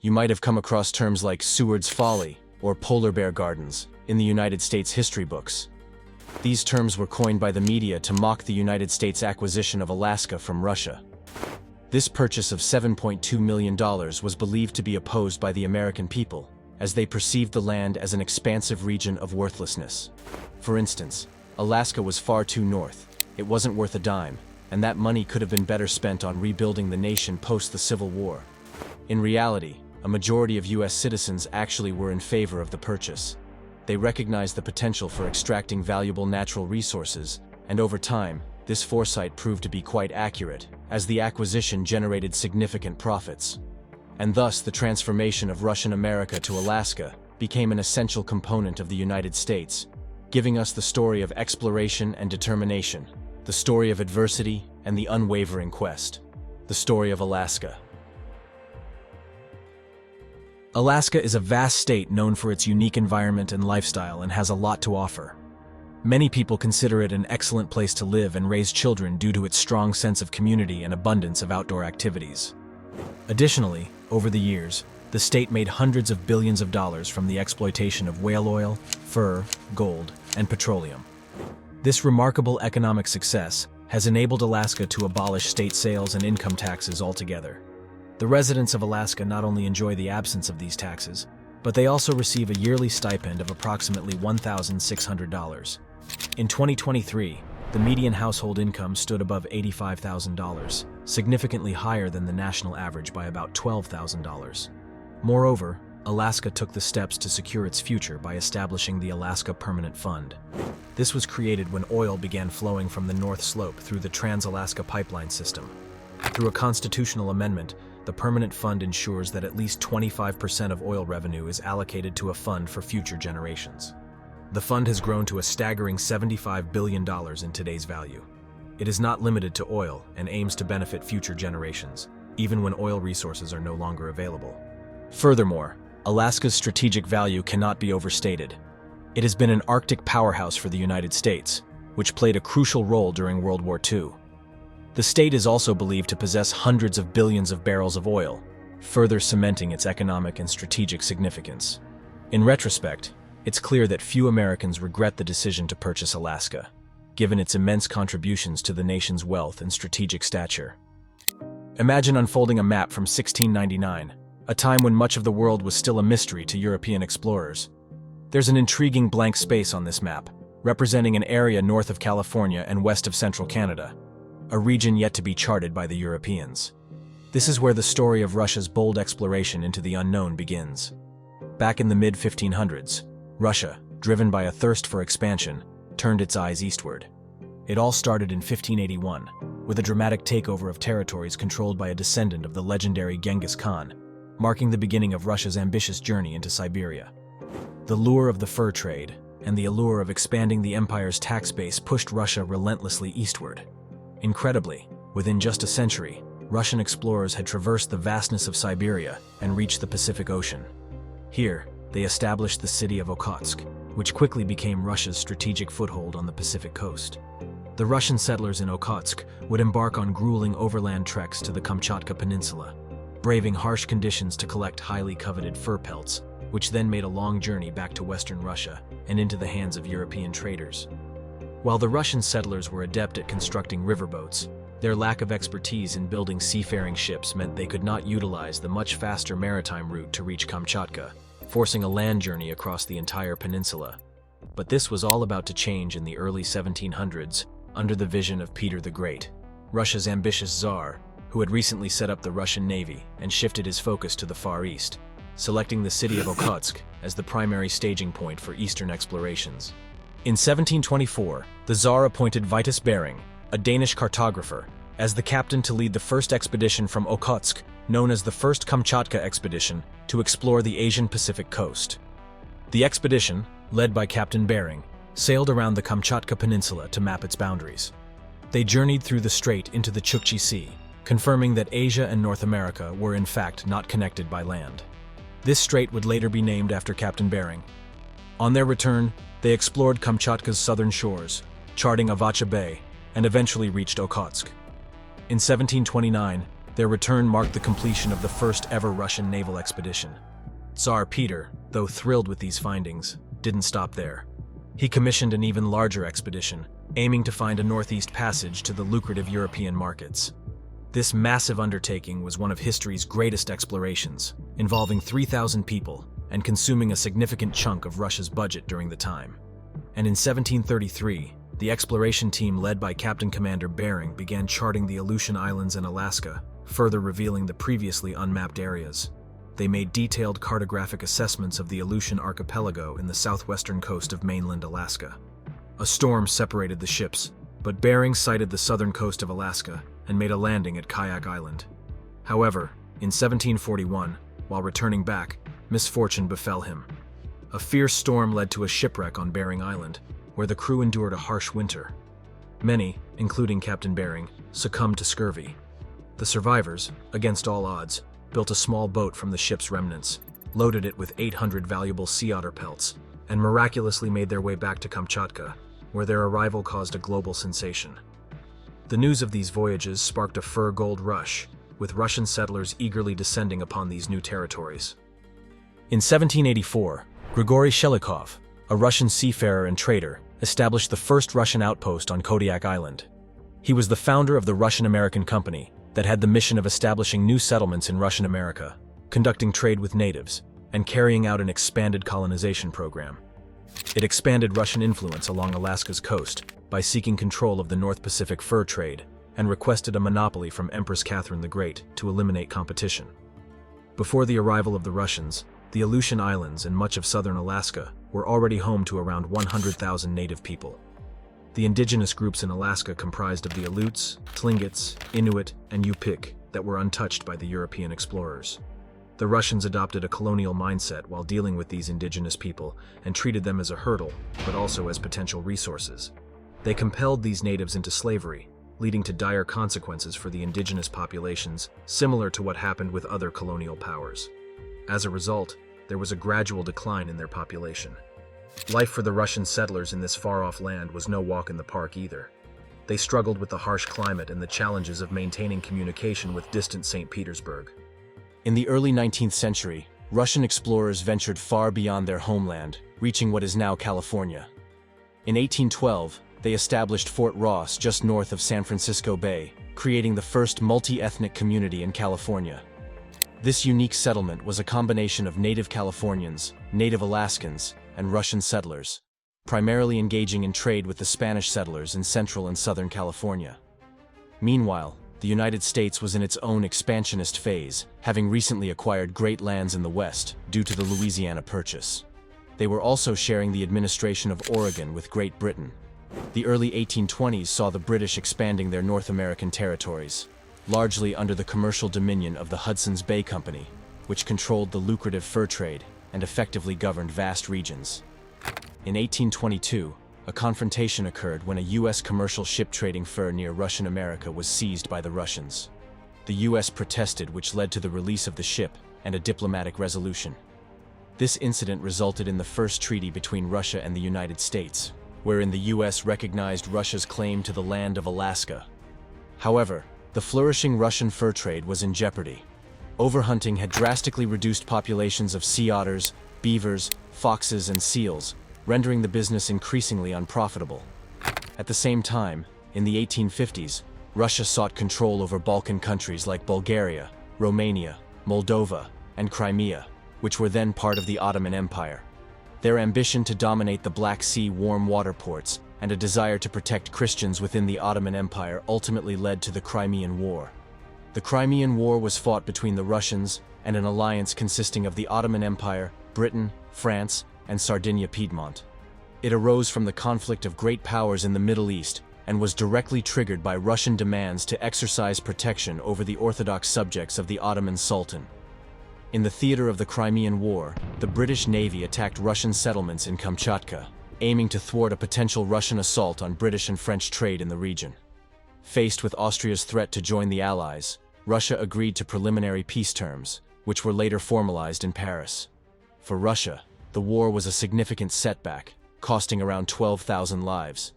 You might have come across terms like Seward's folly or polar bear gardens in the United States history books. These terms were coined by the media to mock the United States acquisition of Alaska from Russia. This purchase of $7.2 million was believed to be opposed by the American people, as they perceived the land as an expansive region of worthlessness. For instance, Alaska was far too north, it wasn't worth a dime, and that money could have been better spent on rebuilding the nation post the Civil War. In reality, a majority of U.S. citizens actually were in favor of the purchase. They recognized the potential for extracting valuable natural resources, and over time, this foresight proved to be quite accurate, as the acquisition generated significant profits. And thus, the transformation of Russian America to Alaska became an essential component of the United States, giving us the story of exploration and determination, the story of adversity and the unwavering quest, the story of Alaska. Alaska is a vast state known for its unique environment and lifestyle and has a lot to offer. Many people consider it an excellent place to live and raise children due to its strong sense of community and abundance of outdoor activities. Additionally, over the years, the state made hundreds of billions of dollars from the exploitation of whale oil, fur, gold, and petroleum. This remarkable economic success has enabled Alaska to abolish state sales and income taxes altogether. The residents of Alaska not only enjoy the absence of these taxes, but they also receive a yearly stipend of approximately $1,600. In 2023, the median household income stood above $85,000, significantly higher than the national average by about $12,000. Moreover, Alaska took the steps to secure its future by establishing the Alaska Permanent Fund. This was created when oil began flowing from the North Slope through the Trans-Alaska Pipeline system. Through a constitutional amendment, the Permanent Fund ensures that at least 25% of oil revenue is allocated to a fund for future generations. The fund has grown to a staggering $75 billion in today's value. It is not limited to oil and aims to benefit future generations, even when oil resources are no longer available. Furthermore, Alaska's strategic value cannot be overstated. It has been an Arctic powerhouse for the United States, which played a crucial role during World War II. The state is also believed to possess hundreds of billions of barrels of oil, further cementing its economic and strategic significance. In retrospect, it's clear that few Americans regret the decision to purchase Alaska, given its immense contributions to the nation's wealth and strategic stature. Imagine unfolding a map from 1699, a time when much of the world was still a mystery to European explorers. There's an intriguing blank space on this map, representing an area north of California and west of central Canada, a region yet to be charted by the Europeans. This is where the story of Russia's bold exploration into the unknown begins. Back in the mid-1500s, Russia, driven by a thirst for expansion, turned its eyes eastward. It all started in 1581, with a dramatic takeover of territories controlled by a descendant of the legendary Genghis Khan, marking the beginning of Russia's ambitious journey into Siberia. The lure of the fur trade and the allure of expanding the empire's tax base pushed Russia relentlessly eastward. Incredibly, within just a century, Russian explorers had traversed the vastness of Siberia and reached the Pacific Ocean. Here, they established the city of Okhotsk, which quickly became Russia's strategic foothold on the Pacific coast. The Russian settlers in Okhotsk would embark on grueling overland treks to the Kamchatka Peninsula, braving harsh conditions to collect highly coveted fur pelts, which then made a long journey back to Western Russia and into the hands of European traders. While the Russian settlers were adept at constructing riverboats, their lack of expertise in building seafaring ships meant they could not utilize the much faster maritime route to reach Kamchatka, forcing a land journey across the entire peninsula. But this was all about to change in the early 1700s under the vision of Peter the Great, Russia's ambitious Tsar, who had recently set up the Russian Navy and shifted his focus to the Far East, selecting the city of Okhotsk as the primary staging point for Eastern explorations. In 1724, the Tsar appointed Vitus Bering, a Danish cartographer, as the captain to lead the first expedition from Okhotsk, known as the First Kamchatka Expedition, to explore the Asian Pacific coast. The expedition, led by Captain Bering, sailed around the Kamchatka Peninsula to map its boundaries. They journeyed through the strait into the Chukchi Sea, confirming that Asia and North America were in fact not connected by land. This strait would later be named after Captain Bering. On their return, they explored Kamchatka's southern shores, charting Avacha Bay, and eventually reached Okhotsk. In 1729, Their return marked the completion of the first ever Russian naval expedition. Tsar Peter, though thrilled with these findings, didn't stop there. He commissioned an even larger expedition, aiming to find a northeast passage to the lucrative European markets. This massive undertaking was one of history's greatest explorations, involving 3,000 people and consuming a significant chunk of Russia's budget during the time. And in 1733, the exploration team led by Captain Commander Bering began charting the Aleutian Islands and Alaska, further revealing the previously unmapped areas. They made detailed cartographic assessments of the Aleutian archipelago in the southwestern coast of mainland Alaska. A storm separated the ships, but Bering sighted the southern coast of Alaska and made a landing at Kayak Island. However, in 1741, while returning back, misfortune befell him. A fierce storm led to a shipwreck on Bering Island, where the crew endured a harsh winter. Many, including Captain Bering, succumbed to scurvy. The survivors, against all odds, built a small boat from the ship's remnants, loaded it with 800 valuable sea otter pelts, and miraculously made their way back to Kamchatka, where their arrival caused a global sensation. The news of these voyages sparked a fur gold rush, with Russian settlers eagerly descending upon these new territories. In 1784, Grigory Shelikov, a Russian seafarer and trader, established the first Russian outpost on Kodiak Island. He was the founder of the Russian-American Company that had the mission of establishing new settlements in Russian America, conducting trade with natives, and carrying out an expanded colonization program. It expanded Russian influence along Alaska's coast by seeking control of the North Pacific fur trade and requested a monopoly from Empress Catherine the Great to eliminate competition. Before the arrival of the Russians, the Aleutian Islands and much of southern Alaska were already home to around 100,000 native people. The indigenous groups in Alaska comprised of the Aleuts, Tlingits, Inuit, and Yupik that were untouched by the European explorers. The Russians adopted a colonial mindset while dealing with these indigenous people and treated them as a hurdle, but also as potential resources. They compelled these natives into slavery, leading to dire consequences for the indigenous populations, similar to what happened with other colonial powers. As a result, there was a gradual decline in their population. Life for the Russian settlers in this far-off land was no walk in the park either. They struggled with the harsh climate and the challenges of maintaining communication with distant St. Petersburg. In the early 19th century, Russian explorers ventured far beyond their homeland, reaching what is now California. In 1812, they established Fort Ross just north of San Francisco Bay, creating the first multi-ethnic community in California. This unique settlement was a combination of native Californians, native Alaskans, and Russian settlers, primarily engaging in trade with the Spanish settlers in central and southern California. Meanwhile, the United States was in its own expansionist phase, having recently acquired great lands in the West due to the Louisiana Purchase. They were also sharing the administration of Oregon with Great Britain. The early 1820s saw the British expanding their North American territories, largely under the commercial dominion of the Hudson's Bay Company, which controlled the lucrative fur trade and effectively governed vast regions. In 1822, a confrontation occurred when a U.S. commercial ship trading fur near Russian America was seized by the Russians. The U.S. protested, which led to the release of the ship and a diplomatic resolution. This incident resulted in the first treaty between Russia and the United States, wherein the U.S. recognized Russia's claim to the land of Alaska. However, the flourishing Russian fur trade was in jeopardy. Overhunting had drastically reduced populations of sea otters, beavers, foxes, and seals, rendering the business increasingly unprofitable. At the same time, in the 1850s, Russia sought control over Balkan countries like Bulgaria, Romania, Moldova, and Crimea, which were then part of the Ottoman Empire. Their ambition to dominate the Black Sea warm water ports and a desire to protect Christians within the Ottoman Empire ultimately led to the Crimean War. The Crimean War was fought between the Russians and an alliance consisting of the Ottoman Empire, Britain, France, and Sardinia-Piedmont. It arose from the conflict of great powers in the Middle East and was directly triggered by Russian demands to exercise protection over the Orthodox subjects of the Ottoman Sultan. In the theater of the Crimean War, the British Navy attacked Russian settlements in Kamchatka, aiming to thwart a potential Russian assault on British and French trade in the region. Faced with Austria's threat to join the Allies, Russia agreed to preliminary peace terms, which were later formalized in Paris. For Russia, the war was a significant setback, costing around 12,000 lives.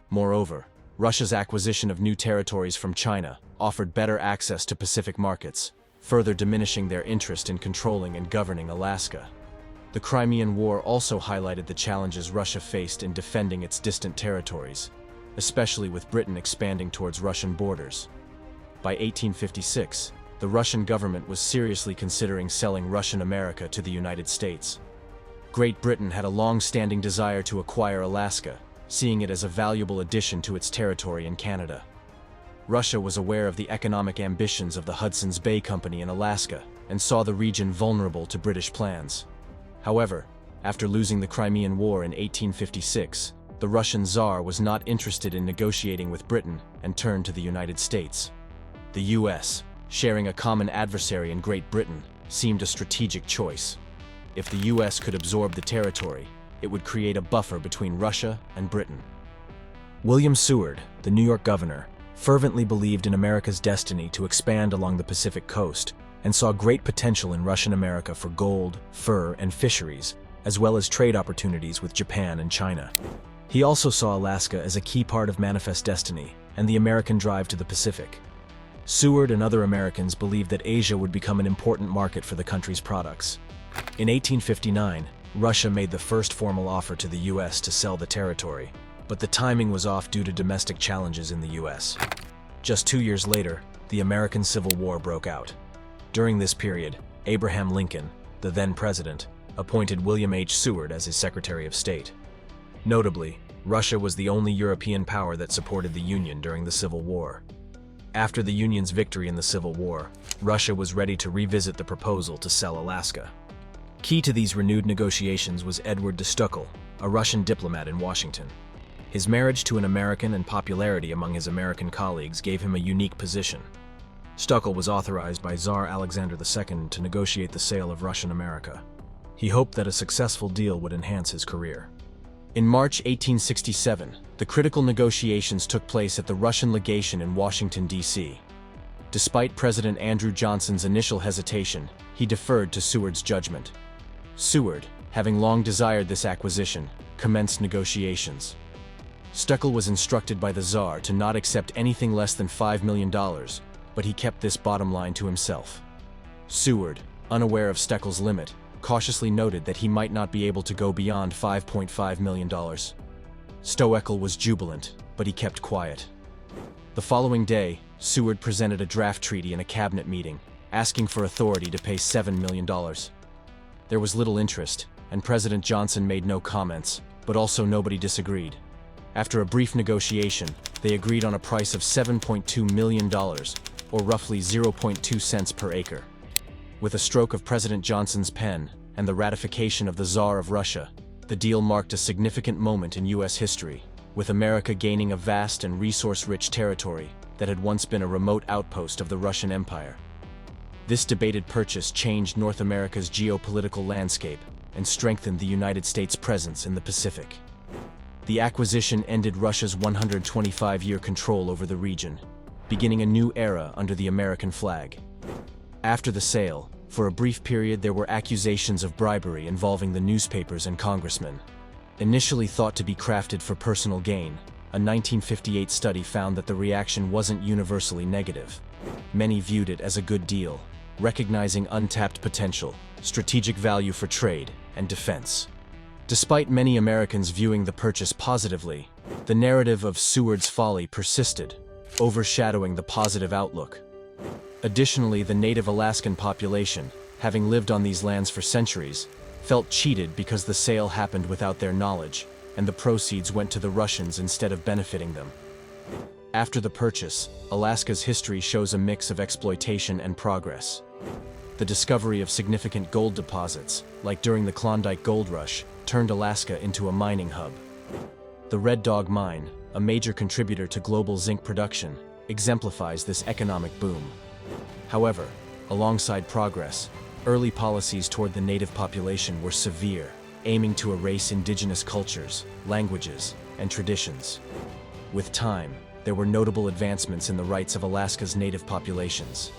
Moreover, Russia's acquisition of new territories from China offered better access to Pacific markets, further diminishing their interest in controlling and governing Alaska. The Crimean War also highlighted the challenges Russia faced in defending its distant territories, especially with Britain expanding towards Russian borders. By 1856, the Russian government was seriously considering selling Russian America to the United States. Great Britain had a long-standing desire to acquire Alaska, seeing it as a valuable addition to its territory in Canada. Russia was aware of the economic ambitions of the Hudson's Bay Company in Alaska and saw the region vulnerable to British plans. However, after losing the Crimean War in 1856, the Russian Tsar was not interested in negotiating with Britain and turned to the United States. The US, sharing a common adversary in Great Britain, seemed a strategic choice. If the US could absorb the territory, it would create a buffer between Russia and Britain. William Seward, the New York governor, fervently believed in America's destiny to expand along the Pacific coast and saw great potential in Russian America for gold, fur, and fisheries, as well as trade opportunities with Japan and China. He also saw Alaska as a key part of Manifest Destiny and the American drive to the Pacific. Seward and other Americans believed that Asia would become an important market for the country's products. In 1859, Russia made the first formal offer to the US to sell the territory, but the timing was off due to domestic challenges in the US. Just 2 years later, the American Civil War broke out. During this period, Abraham Lincoln, the then president, appointed William H. Seward as his Secretary of State. Notably, Russia was the only European power that supported the Union during the Civil War. After the Union's victory in the Civil War, Russia was ready to revisit the proposal to sell Alaska. Key to these renewed negotiations was Edward de Stuckel, a Russian diplomat in Washington. His marriage to an American and popularity among his American colleagues gave him a unique position. Stuckel was authorized by Tsar Alexander II to negotiate the sale of Russian America. He hoped that a successful deal would enhance his career. In March 1867, the critical negotiations took place at the Russian legation in Washington, D.C. Despite President Andrew Johnson's initial hesitation, he deferred to Seward's judgment. Seward, having long desired this acquisition, commenced negotiations. Stuckel was instructed by the Tsar to not accept anything less than $5 million, but he kept this bottom line to himself. Seward, unaware of Stuckel's limit, cautiously noted that he might not be able to go beyond $5.5 million. Stuckel was jubilant, but he kept quiet. The following day, Seward presented a draft treaty in a cabinet meeting, asking for authority to pay $7 million. There was little interest, and President Johnson made no comments, but also nobody disagreed. After a brief negotiation, they agreed on a price of $7.2 million, or roughly 0.2 cents per acre. With a stroke of President Johnson's pen and the ratification of the Tsar of Russia, the deal marked a significant moment in U.S. history, with America gaining a vast and resource-rich territory that had once been a remote outpost of the Russian Empire. This debated purchase changed North America's geopolitical landscape and strengthened the United States' presence in the Pacific. The acquisition ended Russia's 125-year control over the region, beginning a new era under the American flag. After the sale, for a brief period there were accusations of bribery involving the newspapers and congressmen. Initially thought to be crafted for personal gain, a 1958 study found that the reaction wasn't universally negative. Many viewed it as a good deal, recognizing untapped potential, strategic value for trade, and defense. Despite many Americans viewing the purchase positively, the narrative of Seward's folly persisted, overshadowing the positive outlook. Additionally, the native Alaskan population, having lived on these lands for centuries, felt cheated because the sale happened without their knowledge, and the proceeds went to the Russians instead of benefiting them. After the purchase, Alaska's history shows a mix of exploitation and progress. The discovery of significant gold deposits, like during the Klondike Gold Rush, turned Alaska into a mining hub. The Red Dog Mine, a major contributor to global zinc production, exemplifies this economic boom. However, alongside progress, early policies toward the native population were severe, aiming to erase indigenous cultures, languages, and traditions. With time, there were notable advancements in the rights of Alaska's native populations.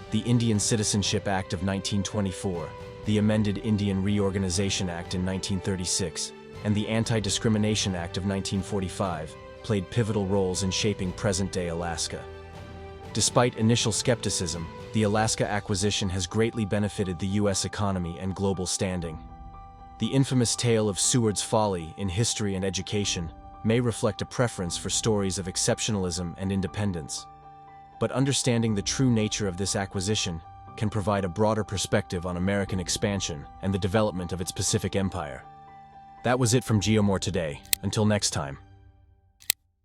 The Indian Citizenship Act of 1924, the amended Indian Reorganization Act in 1936, and the Anti-Discrimination Act of 1945 played pivotal roles in shaping present-day Alaska. Despite initial skepticism, the Alaska acquisition has greatly benefited the U.S. economy and global standing. The infamous tale of Seward's folly in history and education may reflect a preference for stories of exceptionalism and independence. But understanding the true nature of this acquisition can provide a broader perspective on American expansion and the development of its Pacific Empire. That was it from Geomore today. Until next time.